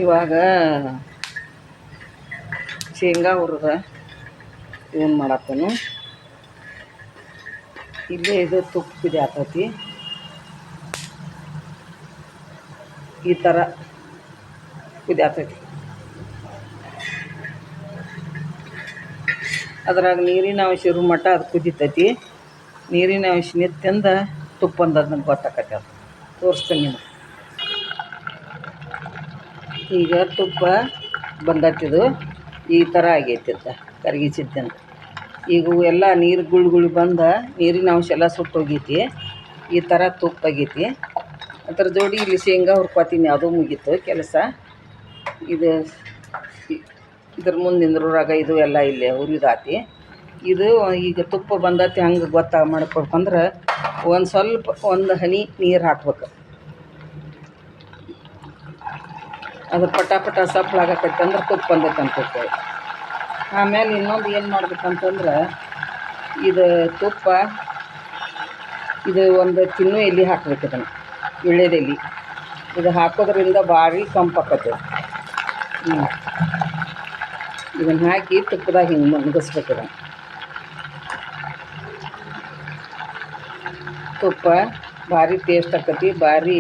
ಇವಾಗ ಶೇಂಗಾ ಹುರಿದ ಇವನ್ ಮಾಡತ್ತನು. ಇಲ್ಲೇ ಇದು ತುಪ್ಪ ಕುದಿ ಆತೈತಿ. ಈ ಥರ ಕುದಿ ಆತೈತಿ. ಅದ್ರಾಗ ನೀರಿನ ಅಂಶ ಇರೋ ಮಟ್ಟ ಅದು ಕುದಿತೈತಿ. ನೀರಿನ ಅಂಶ ನಿಂತ್ಯಂದ ತುಪ್ಪ ಅಂದದ್ ನಂಗೆ ಗೊತ್ತಾಕತಿ. ಅದು ತೋರಿಸ್ತೀನಿ ನಿಮ್ಗೆ. ಈಗ ತುಪ್ಪ ಬಂದತ್ತಿದು ಈ ಥರ ಆಗೈತಿದ್ದ ಕರಗಿಸಿದ್ದಂತ. ಈಗ ಎಲ್ಲ ನೀರು ಗುಳಿ ಬಂದ ನೀರಿನ ಅಂಶ ಎಲ್ಲ ಸುಟ್ಟೋಗೈತಿ. ಈ ಥರ ತುಪ್ಪ ಆಗೈತಿ. ಅದ್ರ ಜೋಡಿ ಇಲ್ಲಿ ಶೇಂಗಾ ಹುರ್ಕೊತೀನಿ. ಅದು ಮುಗೀತು ಕೆಲಸ. ಇದ್ರ ಮುಂದೆ ನಿಂದ್ರೂರಾಗ ಇದು ಎಲ್ಲ ಇಲ್ಲೇ ಹುರಿದಾತಿ. ಇದು ಈಗ ತುಪ್ಪ ಬಂದತಿ ಹಂಗೆ ಮಾಡ್ಕೊಬೇಕಂದ್ರೆ ಒಂದು ಹನಿ ನೀರು ಹಾಕ್ಬೇಕು. ಅದು ಪಟ ಸಪ್ಪಳಾಗತ್ತಂದ್ರೆ ತುಪ್ಪ ಬಂದೈತೆ ಅಂತ. ಆಮೇಲೆ ಇನ್ನೊಂದು ಏನು ಮಾಡ್ಬೇಕಂತಂದ್ರೆ ಇದು ತುಪ್ಪ ಇದು ಒಂದು ತಿನ್ನು ಎಲೆ ಹಾಕ್ಬೇಕು. ಇದನ್ನು ಎಳೆದೆಲೆ ಇದು ಹಾಕೋದ್ರಿಂದ ಭಾರಿ ಕಂಪಾಕತ್ತೆ. ಇದನ್ನು ಹಾಕಿ ತುಪ್ಪದಾಗ ಹಿಂಗೆ ಮುಗಿಸ್ಬೇಕು. ಇದನ್ನು ತುಪ್ಪ ಭಾರಿ ಟೇಸ್ಟ್ ಆಕತಿ, ಭಾರಿ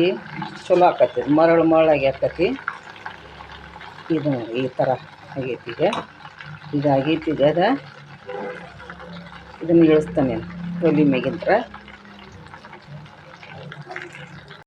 ಚಲೋ ಆಕತಿ. ಮರಳಾಗಿ ಆಕತಿ. ಇದು ಈ ಥರ ಆಗೈತಿ. ಈಗ ಆಗೈತಿ. ಇದನ್ನು ಇಳಿಸ್ತಾನೆ ಒಲಿ ಮೇಗಿಂತ್ರ.